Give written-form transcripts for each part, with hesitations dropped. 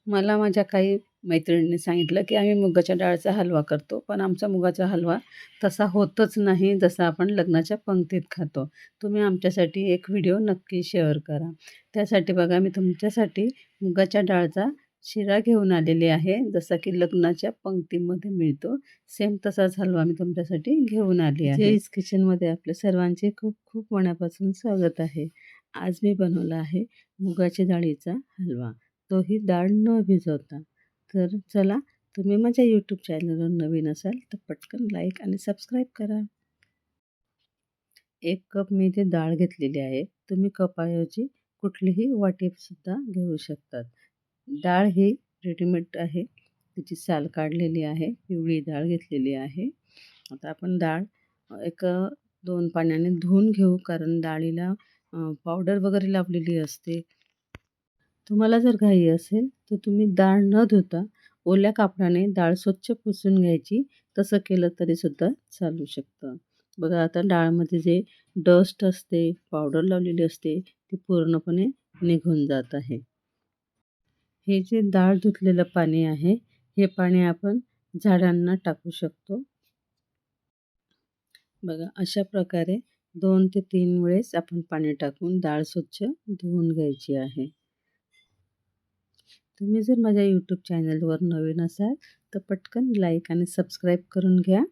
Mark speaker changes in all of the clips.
Speaker 1: मला माझ्या काही मैत्रिणींनी सांगितलं, की आम्ही मुगाच्या डाळीचा हलवा करतो. पण आमचा मुगाचा हलवा तसा होतच नाही, जसा आपण लग्नाच्या पंक्तीत खातो. तुम्ही आमच्यासाठी एक व्हिडिओ नक्की शेअर करा. त्यासाठी बघा मी तुमच्यासाठी मुगाच्या डाळचा शिरा घेऊन आलेली आहे, जसा की लग्नाच्या पंक्तीमध्ये मिळतो. सेम तसाच हलवा मी तुमच्यासाठी घेऊन आली आहे. जेईस किचनमध्ये आपल्या सर्वांचे खूप खूप मनापासून स्वागत आहे. आज मी बनवला आहे मुगाच्या डाळीचा हलवा. तोही डाळ न भिजवता. तर चला, तुम्ही माझ्या यूट्यूब चॅनलवर नवीन असाल तर पटकन लाईक आणि सबस्क्राईब करा. 1 कप मी इथे डाळ घेतलेली आहे. तुम्ही कपाऐवजी कुठलीही वाटीसुद्धा घेऊ शकतात. डाळ ही रेडीमेड आहे. तिची साल काढलेली आहे. पिवळी डाळ घेतलेली आहे. आता आपण डाळ एक 2 पाण्याने धुवून घेऊ, कारण डाळीला पावडर वगैरे लावलेली असते. तुम्हाला जर घाई असेल तर तुम्ही डाळ न धुता ओल्या कापडाने डाळ स्वच्छ पुसून घ्यायची. तसं केलं तरीसुद्धा चालू शकतं. बघा, आता डाळमध्ये जे डस्ट असते, पावडर लावलेली असते, ती पूर्णपणे निघून जात आहे. हे जे डाळ धुतलेलं पाणी आहे, हे पाणी आपण झाडांना टाकू शकतो. बघा, अशा प्रकारे 2 ते 3 वेळेस आपण पाणी टाकून डाळ स्वच्छ धुवून घ्यायची आहे. तुम्ही जर माझ्या यूट्यूब चॅनलवर नवीन असाल तर पटकन लाईक आणि सबस्क्राईब करून घ्या.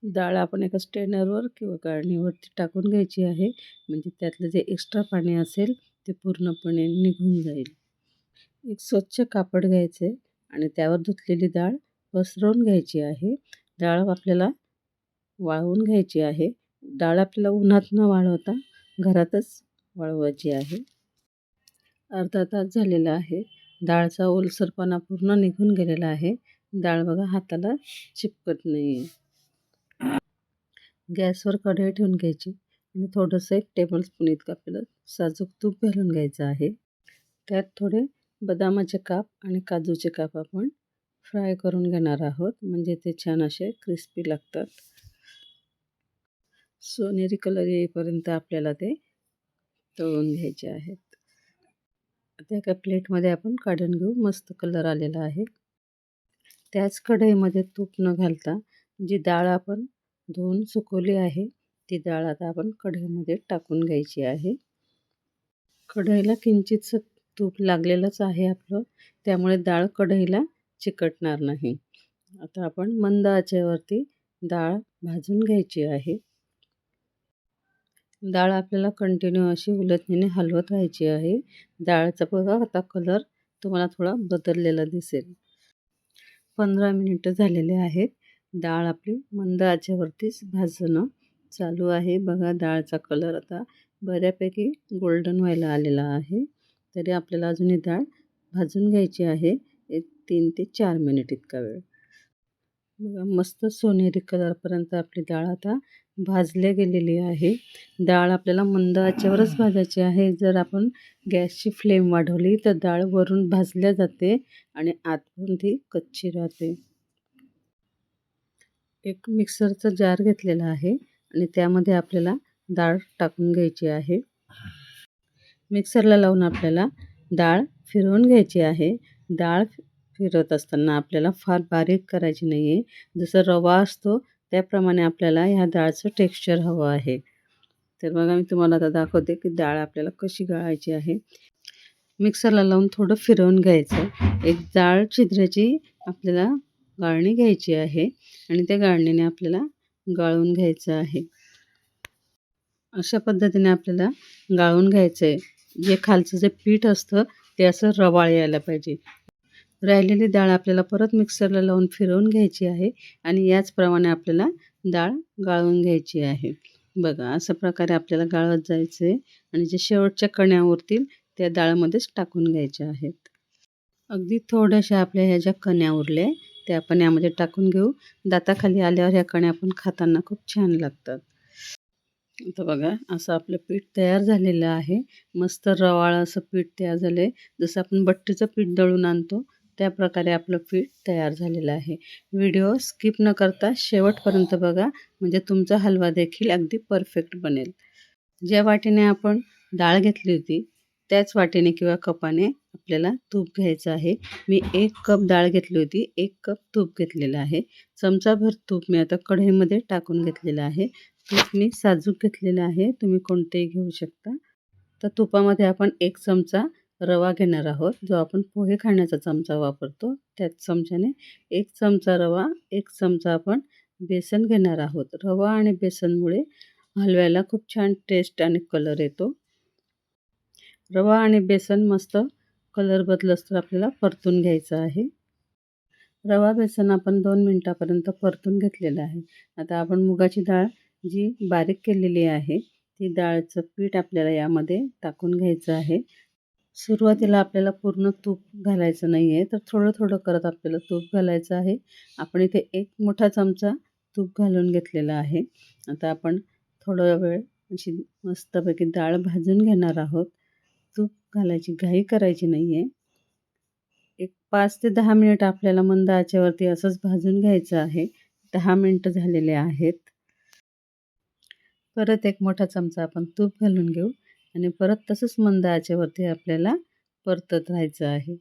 Speaker 1: डाळ आपण एका स्ट्रेनरवर किंवा गाळणीवरती टाकून घ्यायची आहे, म्हणजे त्यातलं जे एक्स्ट्रा पाणी असेल ते पूर्णपणे निघून जाईल. एक स्वच्छ कापड घ्यायचे आणि त्यावर धुतलेली डाळ पसरवून घ्यायची आहे. डाळ आपल्याला वाळवून घ्यायची आहे. डाळ आपल्याला उन्हात न वाळवता घरातच वाळवायची आहे. अर्धा तास झालेला आहे. डाळचा ओलसरपणा पूर्ण निघून गेलेला आहे. डाळ बघा हाताला चिपकत नाही आहे. गॅसवर कढई ठेवून घ्यायची आणि थोडंसं 1 टेबलस्पून इतकं आपल्याला साजूक तूप घालून घ्यायचं आहे. त्यात थोडे बदामाचे काप आणि काजूचे काप आपण फ्राय करून घेणार आहोत, म्हणजे ते छान असे क्रिस्पी लागतात. सोनेरी कलर येईपर्यंत आपल्याला ते तळून घ्यायचे आहेत. आता एका प्लेटमध्ये आपण काढून घेऊ. मस्त कलर आलेला आहे. त्याच कढईमध्ये तूप न घालता जी डाळ आपण धुवून सुकवली आहे, ती डाळ आता आपण कढईमध्ये टाकून घ्यायची आहे. कढईला किंचितसं तूप लागलेलंच आहे आपलं, त्यामुळे डाळ कढईला चिकटणार नाही. आता आपण मंद आचेवरती डाळ भाजून घ्यायची आहे. डाळ आपल्याला कंटिन्यू अशी उलटणीने हलवत राहायची आहे. डाळचा बघा आता कलर तुम्हाला थोडा बदललेला दिसेल. 15 मिनिटं झालेले आहेत. डाळ आपली मंद आचेवरतीच भाजणं चालू आहे. बघा, डाळचा कलर आता बऱ्यापैकी गोल्डन व्हायला आलेला आहे. तरी आपल्याला अजून ही डाळ भाजून घ्यायची आहे, एक 3 ते 4 मिनिट इतका वेळ. बघा, मस्त सोनेरी कलरपर्यंत आपली डाळ आता भाजल्या गेलेली आहे. डाळ आपल्याला मंद आचेवरच भाजायची आहे. जर आपण गॅसची फ्लेम वाढवली तर डाळ वरून भाजल्या जाते आणि आतून ती कच्ची राहते. एक मिक्सरचा जार घेतलेला आहे आणि त्यामध्ये आपल्याला डाळ टाकून घ्यायची आहे. मिक्सरला लावून आपल्याला डाळ फिरवून घ्यायची आहे. डाळ फिरवत असताना आपल्याला फार बारीक करायची नाही आहे. जसं रवा असतो त्याप्रमाणे आपल्याला ह्या डाळचं टेक्स्चर हवं आहे. तर बघा, मी तुम्हाला आता दाखवते की डाळ आपल्याला कशी गाळायची आहे. मिक्सरला लावून थोडं फिरवून घ्यायचं. एक जाड छिद्राची आपल्याला गाळणी घ्यायची आहे आणि त्या गाळणीने आपल्याला गाळून घ्यायचं आहे. अशा पद्धतीने आपल्याला गाळून घ्यायचं आहे. जे खालचं जे पीठ असतं ते असं रवाळ यायला पाहिजे. राहिलेली डाळ आपल्याला परत मिक्सरला लावून फिरवून घ्यायची आहे आणि याचप्रमाणे आपल्याला डाळ गाळून घ्यायची आहे. बघा, अशा प्रकारे आपल्याला गाळत जायचं आहे आणि जे शेवटच्या कण्या उरतील त्या डाळमध्येच टाकून घ्यायच्या आहेत. अगदी थोड्याशा आपल्या ह्या ज्या कण्या उरल्या त्या आपण यामध्ये टाकून घेऊ. दाताखाली आल्यावर ह्या कण्या आपण खाताना खूप छान लागतात. आता बघा, असं आपलं पीठ तयार झालेलं आहे. मस्त रवाळ असं पीठ तयार झालं आहे. जसं आपण बट्टीचं पीठ दळून आणतो त्या प्रकारे आपलं पीठ तयार झालेलं आहे. व्हिडिओ स्किप न करता शेवटपर्यंत बघा, म्हणजे तुमचा हलवा देखील अगदी परफेक्ट बनेल. ज्या वाटीने आपण डाळ घेतली होती त्याच वाटीने किंवा कपाने आपल्याला तूप घ्यायचं आहे. मी 1 कप डाळ घेतली होती, 1 कप तूप घेतलेलं आहे. चमचाभर तूप मी आता कढईमध्ये टाकून घेतलेलं आहे. तूप मी साजूक घेतलेलं आहे, तुम्ही कोणतेही घेऊ शकता. तर तुपामध्ये आपण 1 चमचा रवा घेणार आहोत, जो आपण पोहे खाण्याचा चमचा वापरतो. त्याच चमच्याने 1 चमचा रवा, 1 चमचा आपण बेसन घेणार आहोत. रवा आणि बेसनमुळे हलव्याला खूप छान टेस्ट आणि कलर येतो. रवा आणि बेसन मस्त कलर बदलस्तोवर आपल्याला परतून घ्यायचं आहे. रवा बेसन आपण 2 मिनिटापर्यंत परतून घेतलेलं आहे. आता आपण मुगाची डाळ जी बारीक केलेली आहे, ती डाळचं पीठ आपल्याला यामध्ये टाकून घ्यायचं आहे. सुरुवातीला आपल्याला पूर्ण तूप घालायचं नाही आहे, तर थोडं-थोडं करत आपल्याला तूप घालायचं आहे. आपण इथे 1 मोठा चमचा तूप घालून घेतलेला आहे. आता आपण थोडा वेळ अशी मस्तपैकी डाळ भाजून घेणार आहोत. तूप घालायची घाई करायची नाही आहे. एक 5 ते 10 मिनिट आपल्याला मंद आचेवरती असंच भाजून घ्यायचं आहे. 10 मिनिटं झालेले आहेत. परत 1 मोठा चमचा आपण तूप घालून घेऊ आणि परत तसंच मंद आचेवरती आपल्याला परतत राहायचं आहे.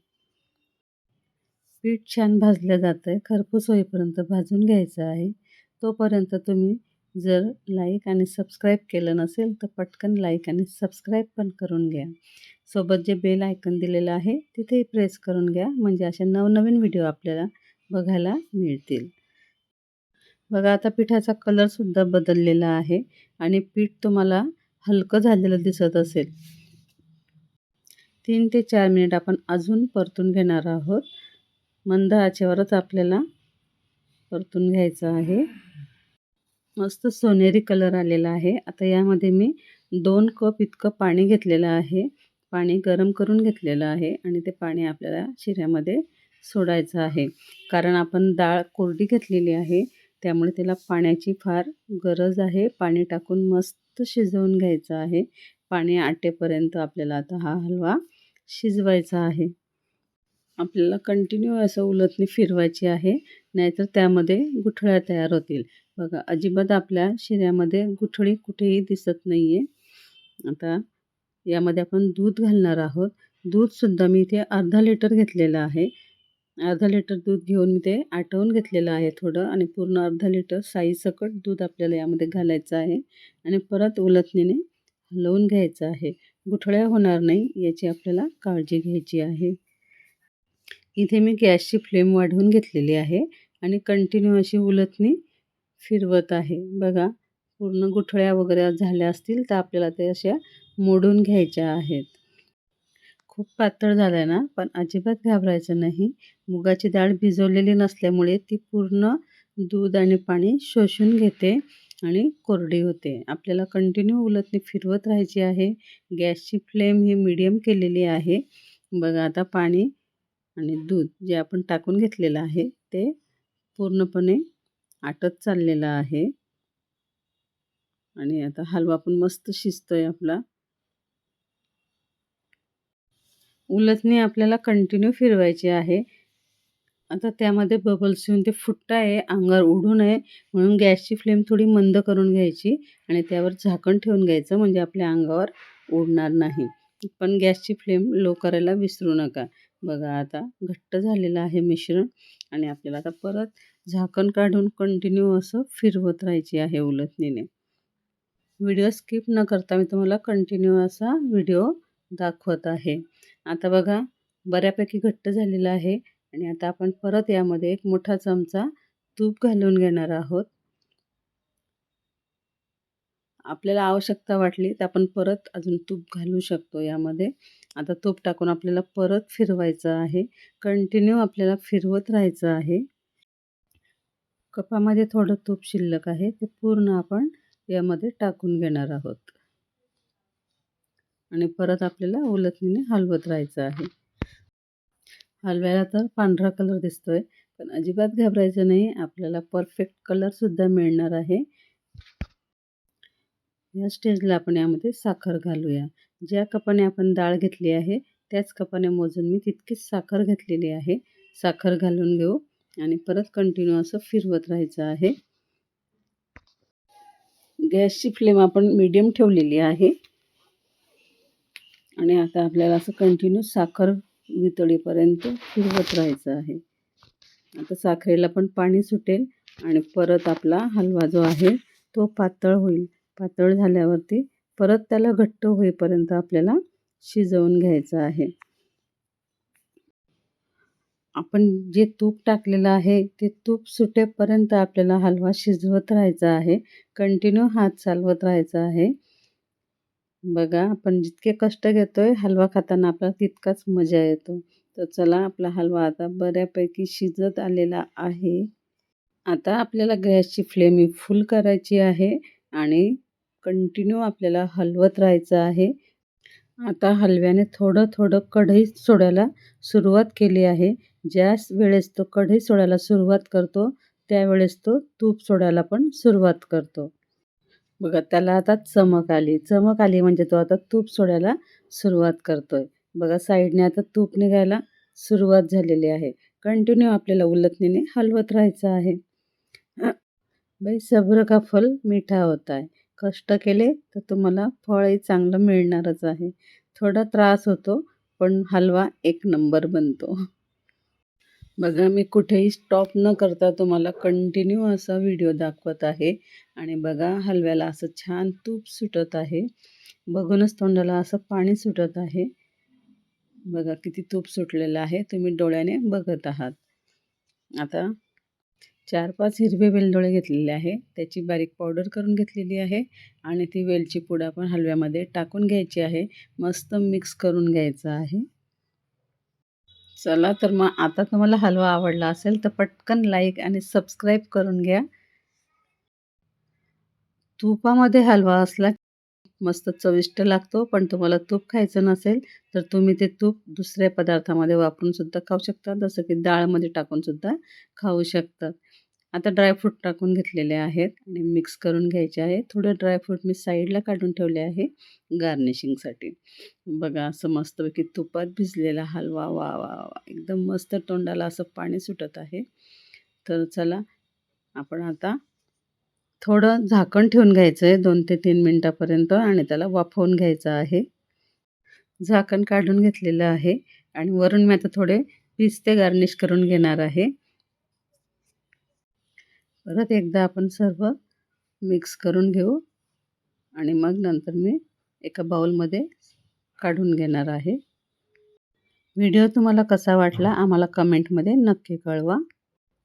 Speaker 1: पीठ छान भाजलं जातं आहे, खरपूस होईपर्यंत भाजून घ्यायचं आहे. तोपर्यंत तुम्ही जर लाईक आणि सबस्क्राईब केलं नसेल, तर पटकन लाईक आणि सबस्क्राईब पण करून घ्या. सोबत जे बेल आयकॉन दिलेलं आहे, तिथेही प्रेस करून घ्या, म्हणजे अशा नवनवीन व्हिडिओ आपल्याला बघायला मिळतील. बघा आता पिठाचा कलरसुद्धा बदललेला आहे आणि पीठ तुम्हाला हलकं झालेलं दिसत असेल. 3 ते 4 मिनिट आपण अजून परतून घेणार आहोत. मंद आचेवरच आपल्याला परतून घ्यायचं आहे. मस्त सोनेरी कलर आलेला आहे. आता यामध्ये मी 2 कप इतकं पाणी घेतलेलं आहे. पाणी गरम करून घेतलेलं आहे आणि ते पाणी आपल्याला शिऱ्यामध्ये सोडायचं आहे. कारण आपण डाळ कोरडी घेतलेली आहे, त्यामुळे त्याला पाण्याची फार गरज आहे. पाणी टाकून मस्त शिजवून घ्यायचं आहे. पाणी आटेपर्यंत आपल्याला आता हा हलवा शिजवायचा आहे. आपल्याला कंटिन्यू असं उलथणी फिरवायची आहे, नाहीतर त्यामध्ये गुठळ्या तयार होतील. बघा अजिबात आपल्या शिऱ्यामध्ये गुठळी कुठेही दिसत नाही आहे. आता यामध्ये आपण दूध घालणार आहोत. दूधसुद्धा मी इथे अर्धा लिटर घेतलेलं आहे. अर्धा लिटर दूध घेऊन मी ते आटवून घेतलेलं आहे थोडं आणि पूर्ण अर्धा लिटर साईसकट दूध आपल्याला यामध्ये घालायचं आहे आणि परत उलथणीने हलवून घ्यायचं आहे. गुठळ्या होणार नाही याची आपल्याला काळजी घ्यायची आहे. इथे मी गॅसची फ्लेम वाढवून घेतलेली आहे आणि कंटिन्यू अशी उलथणी फिरवत आहे. बघा पूर्ण गुठळ्या वगैरे झाल्या असतील तर आपल्याला ते अशा मोडून घ्यायच्या आहेत. खूप पातळ झालं आहे ना, पण अजिबात घाबरायचं नाही. मुगाची डाळ भिजवलेली नसल्यामुळे ती पूर्ण दूध आणि पाणी शोषून घेते आणि कोरडी होते. आपल्याला कंटिन्यू उलथणी फिरवत राहायची आहे. गॅसची फ्लेम ही मीडियम केलेली आहे. बघा आता पाणी आणि दूध जे आपण टाकून घेतलेलं आहे ते पूर्णपणे आटत चाललेलं आहे आणि आता हलवा पण मस्त शिजतोय आपला. उलथणी आपल्याला कंटिन्यू फिरवायची आहे. आता त्यामध्ये बबल्स येऊन ते फुटत आहे, अंगावर उडू नये म्हणून गॅसची फ्लेम थोडी मंद करून घ्यायची आणि त्यावर झाकण ठेवून घ्यायचं, म्हणजे आपल्या अंगावर उडणार नाही. पण गॅसची फ्लेम लो करायला विसरू नका. बघा आता घट्ट झालेलं आहे मिश्रण आणि आपल्याला आता परत झाकण काढून कंटिन्यू असं फिरवत राहायची आहे उलथणीने. व्हिडिओ स्किप न करता मी तुम्हाला कंटिन्यू असा व्हिडिओ दाखवत आहे. आता बघा बऱ्यापैकी घट्ट झालेलं आहे आणि आता आपण परत यामध्ये 1 मोठा चमचा तूप घालून घेणार आहोत. आपल्याला आवश्यकता वाटली तर आपण परत अजून तूप घालू शकतो यामध्ये. आता तूप टाकून आपल्याला परत फिरवायचं आहे. कंटिन्यू आपल्याला फिरवत राहायचं आहे. कपामध्ये थोडं तूप शिल्लक आहे, ते पूर्ण आपण यामध्ये टाकून घेणार आहोत आणि परत आपल्याला उलथणीने हलवत राहायचं आहे. हलव्याला तर पांढरा कलर दिसतोय, पण अजिबात घाबरायचं नाही. आपल्याला परफेक्ट कलरसुद्धा मिळणार आहे. या स्टेजला आपण यामध्ये साखर घालूया. ज्या कपाने आपण डाळ घेतली आहे, त्याच कपाने मोजून मी तितकीच साखर घेतलेली आहे. साखर घालून घेऊ आणि परत कंटिन्यू असं फिरवत राहायचं आहे. गॅसची फ्लेम आपण मीडियम ठेवलेली आहे आणि आता आपल्याला असं कंटिन्यू साखर वितळीपर्यंत फिरवत राहायचं आहे. आता साखरेला पण पाणी सुटेल आणि परत आपला हलवा जो आहे तो पातळ होईल. पातळ झाल्यावरती परत त्याला घट्ट होईपर्यंत आपल्याला शिजवून घ्यायचं आहे. आपण जे तूप टाकलेलं आहे ते तूप सुटेपर्यंत आपल्याला हलवा शिजवत राहायचा आहे. कंटिन्यू हात चालवत राहायचा आहे. बघा आपण जितके कष्ट घेतोय हलवा खाताना आपल्याला तितकाच मजा येतो. तर चला आपला हलवा आता बऱ्यापैकी शिजत आलेला आहे. आता आपल्याला गॅसची फ्लेम ही फुल करायची आहे आणि कंटिन्यू आपल्याला हलवत राहायचं आहे. आता हलव्याने थोडं थोडं कढई सोडायला सुरुवात केली आहे. ज्या वेळेस तो कढई सोडायला सुरुवात करतो त्यावेळेस तो तूप सोडायला पण सुरुवात करतो. बघा त्याला आता चमक आली. चमक आली म्हणजे तो आता तूप सोडायला सुरुवात करतोय. बघा साईडने आता तूप निघायला सुरुवात झालेली आहे. कंटिन्यू आपल्याला उलटणीने हलवत राहायचं आहे. भाई सब्र का फल मीठा होता है. कष्ट केले तर तुम्हाला फळही चांगलं मिळणारच आहे. थोडा त्रास होतो पण हलवा एक नंबर बनतो. बघा मी कुठेही स्टॉप न करता तुम्हाला कंटिन्यू असा व्हिडिओ दाखवत आहे आणि बघा हलव्याला असं छान तूप सुटत आहे. बघूनच तोंडाला असं पाणी सुटत आहे. बघा किती तूप सुटलेलं आहे, तुम्ही डोळ्याने बघत आहात. आता 4-5 हिरवे वेलदोडे घेतलेले आहे. त्याची बारीक पावडर करून घेतलेली आहे आणि ती वेलची पूड आपण हलव्यामध्ये टाकून घ्यायची आहे. मस्त मिक्स करून घ्यायचं आहे. चला तर मग आता तुम्हाला हलवा आवडला असेल तर पटकन लाईक आणि सबस्क्राईब करून घ्या. तुपामध्ये हलवा असला मस्त चविष्ट लागतो. पण तुम्हाला तूप खायचं नसेल तर तुम्ही ते तूप दुसऱ्या पदार्थामध्ये वापरून सुद्धा खाऊ शकता. जसं की डाळमध्ये टाकून सुद्धा खाऊ शकतात. आता ड्रायफ्रूट टाकून घेतलेले आहेत आणि मिक्स करून घ्यायचे आहे. थोडे ड्रायफ्रूट मी साईडला काढून ठेवले आहे गार्निशिंगसाठी. बघा असं मस्तपैकी तुपात भिजलेला हलवा वा वा वा एकदम मस्त तोंडाला असं पाणी सुटत आहे. तर चला आपण आता थोडं झाकण ठेवून घ्यायचं आहे 2 ते 3 मिनिटापर्यंत आणि त्याला वाफवून घ्यायचं आहे. झाकण काढून घेतलेलं आहे आणि वरून मी आता थोडे पिस्ते गार्निश करून घेणार आहे. परत एकदा आपण सर्व मिक्स करून घेऊ आणि मग नंतर मी एका बाउलमध्ये काढून घेणार आहे. व्हिडिओ तुम्हाला कसा वाटला आम्हाला कमेंटमध्ये नक्की कळवा.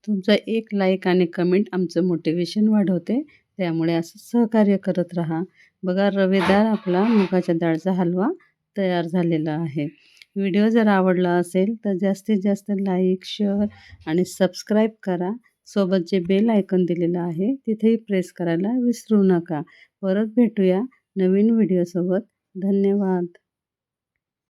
Speaker 1: तुमचा एक लाईक आणि कमेंट आमचं मोटिवेशन वाढवते. त्यामुळे असं सहकार्य करत राहा. बघा रवेदार आपला मुगाच्या डाळचा हलवा तयार झालेला आहे. व्हिडिओ जर आवडला असेल तर जास्तीत जास्त लाईक, शेअर आणि सबस्क्राईब करा. सोबत जे बेल आयकॉन दिलेलं आहे तिथेही प्रेस करायला विसरू नका. परत भेटूया नवीन व्हिडिओसोबत. धन्यवाद.